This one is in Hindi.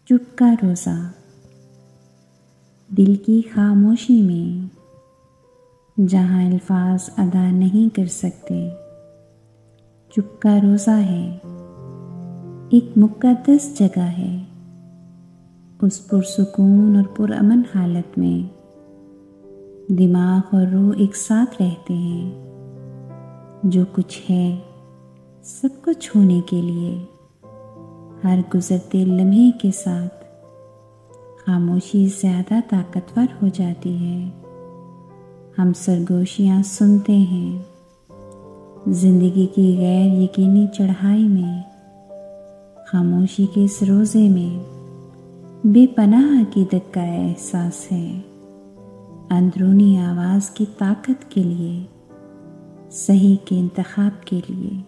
चुप का रोज़ा। दिल की खामोशी में जहाँ अल्फाज अदा नहीं कर सकते, चुप का रोज़ा है। एक मुक़द्दस जगह है। उस पुरसुकून और पुरअमन हालत में दिमाग और रूह एक साथ रहते हैं। जो कुछ है सब कुछ होने के लिए हर गुज़रते लम्हे के साथ खामोशी ज़्यादा ताकतवर हो जाती है। हम सरगोशियाँ सुनते हैं। ज़िंदगी की गैर यकीनी चढ़ाई में खामोशी के इस रोज़े में बेपनाह अक़ीदत का एहसास है। अंदरूनी आवाज़ की ताकत के लिए, सही के इंतखाब के लिए।